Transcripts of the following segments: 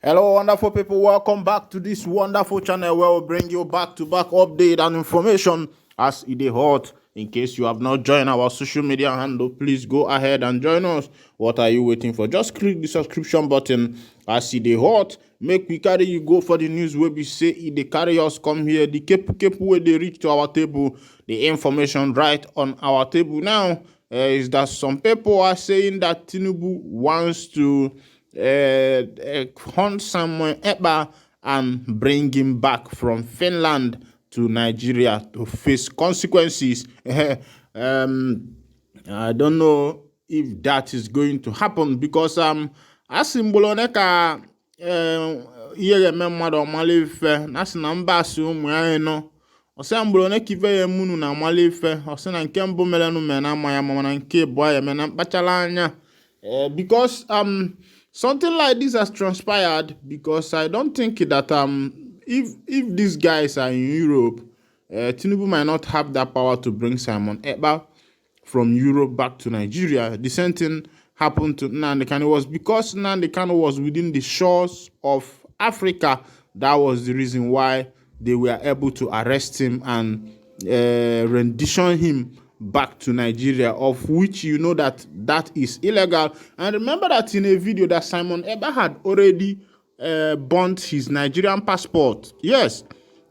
Hello, wonderful people. Welcome back to this wonderful channel where we bring you back-to-back update and information as it is hot. In case you have not joined our social media handle, please go ahead and join us. What are you waiting for? Just click the subscription button as it is hot. Make we carry you go for the news where we say it they carry us come here. The kepu where they reach to our table. The information right on our table now is that some people are saying that Tinubu wants to hunt Simon Ekpa and bring him back from Finland to Nigeria to face consequences. I don't know if that is going to happen because asimboloneka yere memado malefe nasina mbasi umu no osemboloneka ive ye munu na malefe osena nke mbu melenu mena maya mama nke boy ya mena mpachala anya because something like this has transpired because I don't think that if these guys are in Europe, Tinubu might not have that power to bring Simon Ekpa from Europe back to Nigeria. The same thing happened to Nnamdi Kanu. It was because Nnamdi Kanu was within the shores of Africa. That was the reason why they were able to arrest him and rendition him back to Nigeria, of which you know that is illegal. And remember that in a video that Simon Ekpa had already burnt his Nigerian passport. Yes,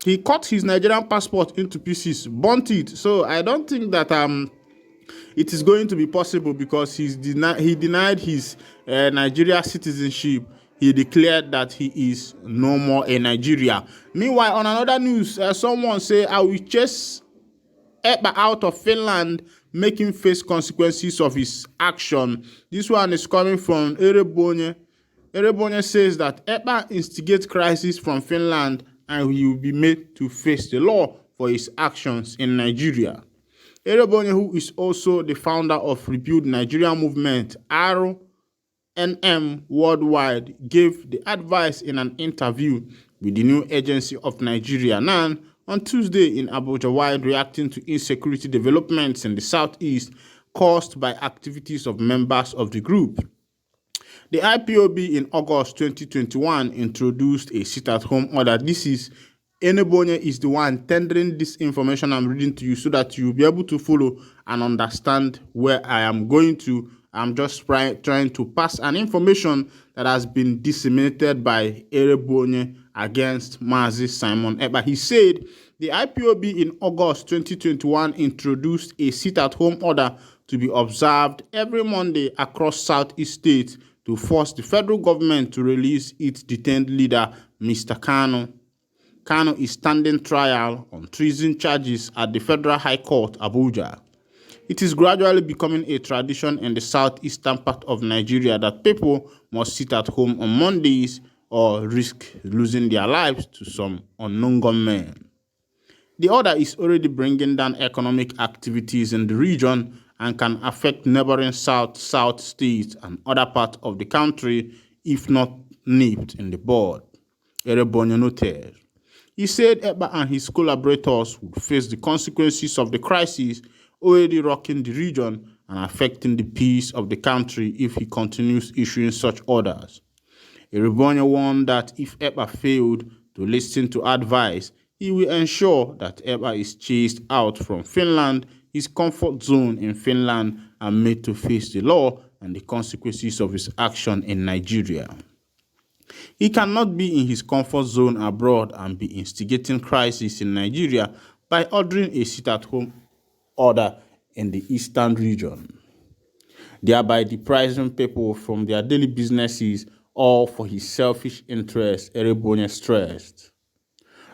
he cut his Nigerian passport into pieces, burnt it. So I don't think that it is going to be possible because he denied his Nigeria citizenship. He declared that he is no more a Nigeria. Meanwhile, on another news, someone say, I will chase Ekpa out of Finland, making face consequences of his action. This one is coming from Erebonye. Erebonye says that Ekpa instigates crisis from Finland and he will be made to face the law for his actions in Nigeria. Erebonye, who is also the founder of Rebuild Nigeria Movement, RNM Worldwide, gave the advice in an interview with the new agency of Nigeria, NAN, on Tuesday in Abuja, while reacting to insecurity developments in the southeast caused by activities of members of the group. The IPOB in August 2021 introduced a sit-at-home order. This is Enebonye is the one tendering this information I'm reading to you so that you'll be able to follow and understand where I am going to. I'm just trying to pass an information that has been disseminated by Erebonye against Mazi Simon Ekpa. He said the IPOB in August 2021 introduced a sit-at-home order to be observed every Monday across Southeast states to force the federal government to release its detained leader, Mr. Kanu. Kanu is standing trial on treason charges at the Federal High Court, Abuja. It is gradually becoming a tradition in the southeastern part of Nigeria that people must sit at home on Mondays or risk losing their lives to some unknown gunmen. The order is already bringing down economic activities in the region and can affect neighboring South states and other parts of the country if not nipped in the bud, Erebonye noted. He said Ekpa and his collaborators would face the consequences of the crisis already rocking the region and affecting the peace of the country if he continues issuing such orders. Erebonye warned that if Ekpa failed to listen to advice, he will ensure that Ekpa is chased out from Finland, his comfort zone in Finland, and made to face the law and the consequences of his action in Nigeria. He cannot be in his comfort zone abroad and be instigating crisis in Nigeria by ordering a sit-at-home order in the eastern region, thereby depriving people from their daily businesses, all for his selfish interests, Erebonye stressed.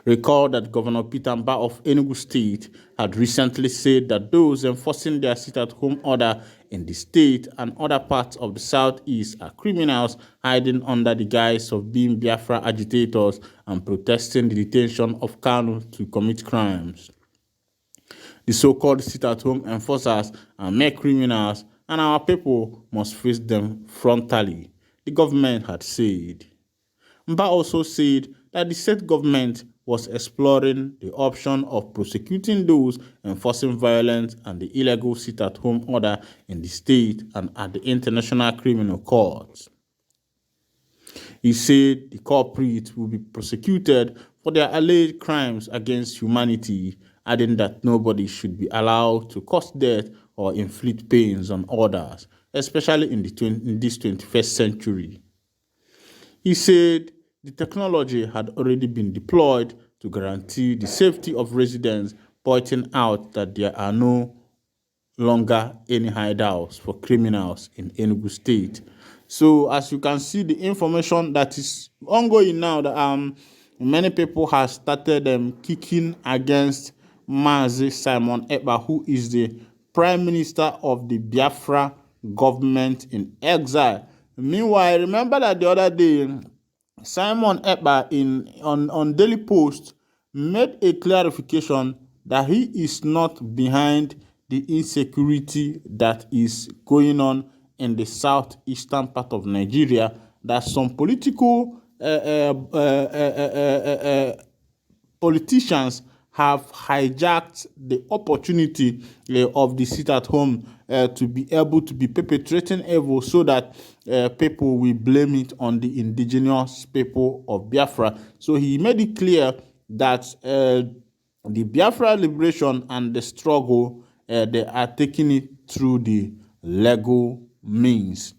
Recall that Governor Peter Mba of Enugu State had recently said that those enforcing their sit-at-home order in the state and other parts of the southeast are criminals hiding under the guise of being Biafra agitators and protesting the detention of Kanu to commit crimes. The so-called sit-at-home enforcers are mere criminals and our people must face them frontally, the government had said. Mba also said that the state government was exploring the option of prosecuting those enforcing violence and the illegal sit-at-home order in the state and at the International Criminal Court. He said the culprits will be prosecuted for their alleged crimes against humanity, adding that nobody should be allowed to cause death or inflict pains on others, especially in this 21st century. He said the technology had already been deployed to guarantee the safety of residents, pointing out that there are no longer any hideouts for criminals in Enugu State. So, as you can see, the information that is ongoing now, that many people have started kicking against Mazi Simon Ekpa, who is the Prime Minister of the Biafra government in exile. Meanwhile, remember that the other day, Simon Ekpa on Daily Post made a clarification that he is not behind the insecurity that is going on in the southeastern part of Nigeria, that some political politicians have hijacked the opportunity of the sit at home to be able to be perpetrating evil, so that people will blame it on the indigenous people of Biafra. So he made it clear that the Biafra liberation and the struggle, they are taking it through the legal means.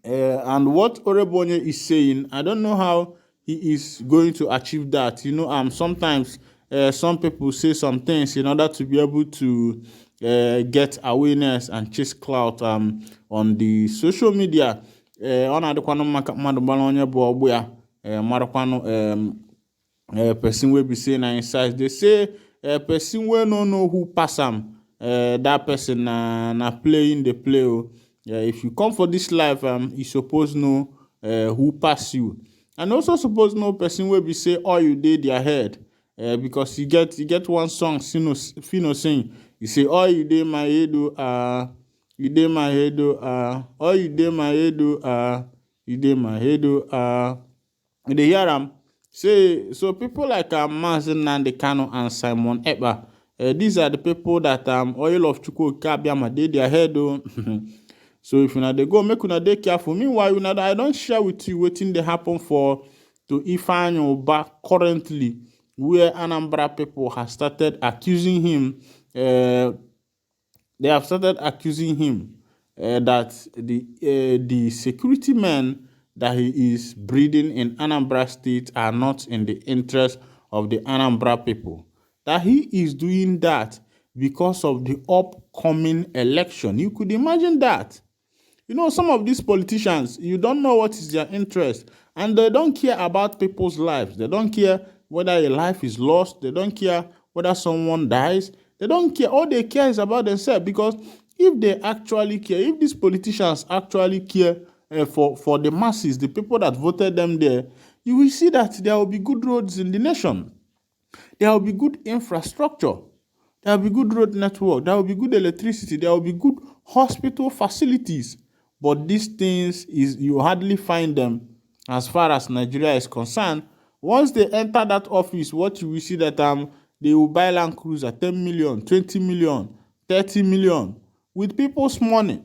And what Orebonye is saying, I don't know how he is going to achieve that. Sometimes some people say some things in order to be able to get awareness and chase clout on the social media. Person will be saying inside. They say person will no know who pass him. That person na playing the play. If you come for this life, you suppose know who pass you, and also suppose know person will be say all you did their head. Because you get one song Fino sing. You say all you did my head you did my head all you did my head you did my head you dey hear am. So people like Mazi Nnamdi Kanu and Simon Ekpa, these are the people that oil of Chukwu Kabiama dey their head. So if una dey go, make una dey careful. Meanwhile, I don't share with you wetin dey happen to Ifeanyi Uba currently, where Anambra people have started accusing him. They have started accusing him that the security men that he is breeding in Anambra State are not in the interest of the Anambra people. That he is doing that because of the upcoming election. You could imagine that. Some of these politicians, you don't know what is their interest, and they don't care about people's lives. They don't care whether a life is lost. They don't care whether someone dies. They don't care. All they care is about themselves, because if they actually care, if these politicians actually care for the masses, the people that voted them there, you will see that there will be good roads in the nation. There will be good infrastructure. There will be good road network. There will be good electricity. There will be good hospital facilities. But these things, you hardly find them as far as Nigeria is concerned. Once they enter that office, what you will see that they will buy Land Cruiser 10 million, 20 million, 30 million with people's money.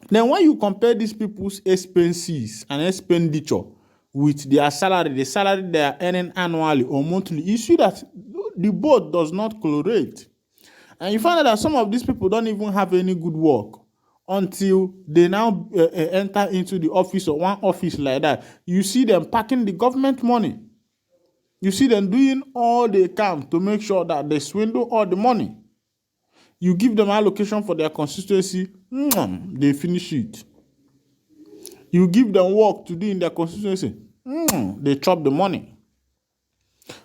Then when you compare these people's expenses and expenditure with their salary, the salary they are earning annually or monthly, you see that the boat does not correlate. And you find out that some of these people don't even have any good work until they now enter into the office, or one office like that. You see them packing the government money. You see them doing all they can to make sure that they swindle all the money. You give them allocation for their constituency, they finish it. You give them work to do in their constituency, they chop the money.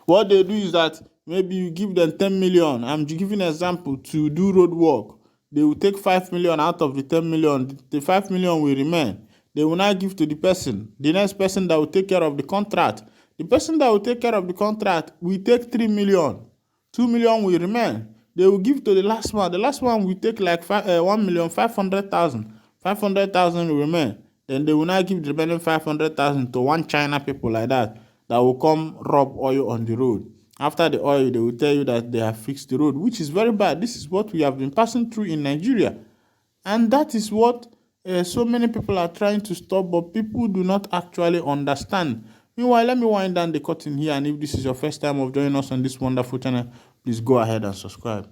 What they do is that maybe you give them 10 million. I'm giving an example, to do road work. They will take 5 million out of the 10 million. The 5 million will remain. They will not give to the person. The next person that will take care of the contract. The person that will take care of the contract will take 3 million. 2 million will remain. They will give to the last one. The last one will take like 1,500,000. 500,000 will remain. Then they will not give the remaining 500,000 to one China people like that will come rub oil on the road. After the oil, they will tell you that they have fixed the road, which is very bad. This is what we have been passing through in Nigeria. And that is what So many people are trying to stop, but people do not actually understand. Meanwhile, let me wind down the curtain here. And if this is your first time of joining us on this wonderful channel, please go ahead and subscribe.